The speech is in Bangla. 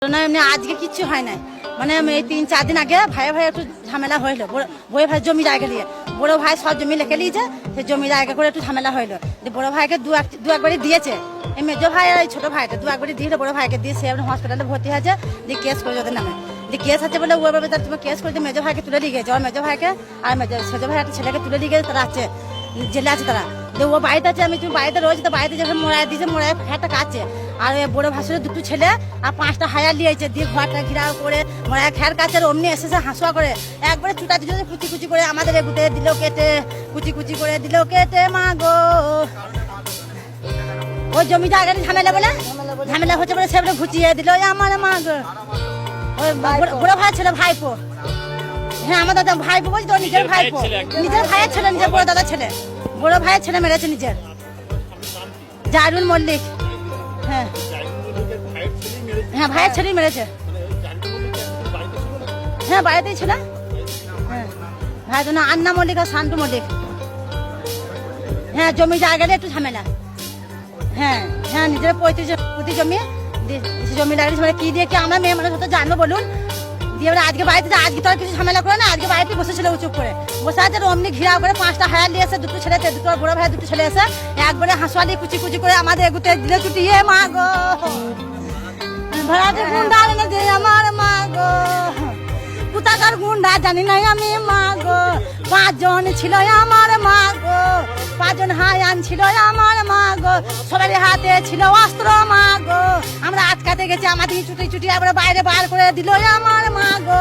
এমনি আজকে কিচ্ছু হয় নাই, মানে এই 3-4 দিন আগে ভাই একটু ঝামেলা হইলো, বড় ভাই জমি জায়গা নিয়ে। বড় ভাই সব জমি লিখে নিয়েছে, সে জমি জায়গা করে একটু ঝামেলা হইলো। বড় ভাইকে দু একবারই দিয়েছে, এই মেজো ভাই আর এই ছোট ভাইটা দু একবারই দিয়ে বড় ভাইকে দিয়ে, সে হসপিটালে ভর্তি হয়েছে, দিয়ে কেস করে ওদের নামে। দিয়ে কেস আছে বলে ওর বাবা তুমি কেস করে মেজো ভাইকে তুলে দিয়ে গেছে, আর মেজো ভাইকে আর সেজো ভাই একটা ছেলেকে তুলে দিয়ে গেছে, তারা আছে জেলে আছে তারা। ও বাড়িতে আছে, আমি তুমি বাড়িতে রয়েছে, তো বাড়িতে যখন মোড়ায় দিয়েছে, মোড়ায় একটা কাছে। আর বড় ভাসুরের দুটো ছেলে আর 5টা হায়ার লিয়েছে, দিয়ে ঘরটা ঘিরাও করে মোড়ায় খেয়ার কাছে অমনি এসেছে হাঁসুয়া করে একবারে ছুটা দিল, কুচি কুচি করে আমাদের এগুতে দিল কেটে, কুচি কুচি করে দিল কেটে। মা গো, ওই জমি জায়গাটা ঝামেলা বলে ঝামেলা হচ্ছে বলে সেগুলো ঘুচিয়ে দিল আমার। মা গো, ওই বড় ভাই ছিল ভাইপো, হ্যাঁ আমার দাদা ভাইপো বলছি তো, নিজের ভাইপো, নিজের ভাইয়ের ছেলে, নিজের বড় দাদার ছেলে, বড় ভাইয়ের ছেলে মেরেছে নিজের, জাহিরুল মল্লিক। হ্যাঁ হ্যাঁ ভাইয়ের ছেলেই মেরেছে, হ্যাঁ বাড়িতেই ছিল। হ্যাঁ ভাই তো না, আন্না মল্লিক আর শান্তু মল্লিক। হ্যাঁ জমি জায়গাটা একটু ঝামেলা। হ্যাঁ হ্যাঁ নিজের 35 জমি জমি লাগিয়েছে, মানে কি দিয়ে কি আমরা মেয়ে মানুষ হতে জানবো বলুন। দিয়ে আজকে বাড়িতে, আজকে তো আর কিছু ঝামেলা করে না, আজকে বাড়িতে বসেছিল চুপ করে বসে আছে, অমনি ঘিরাও করে 5টা হায়ার নিয়ে এসে, দুটো ছেলে, দুটো বড় ভাই দুটো ছেলে এসে একবারে হাঁসুয়ালি কুচি কুচি করে আমাদের এগুতে দিলে ছুটিয়ে। মা গো, ভাড়াতে গুন্ডা এনে দিয়ে আমার। মা গো, কোথাকার গুন্ডা জানি নাই আমি। মা গো, 5 জন ছিল আমার। মা গো, 5 জন হায়ান ছিল আমার। মা গো, সবার হাতে ছিল অস্ত্র। মা গো, আমরা আটকাতে গেছি, আমাদের চুটি চুটি একবারে বাইরে বার করে দিল আমার। মা গো।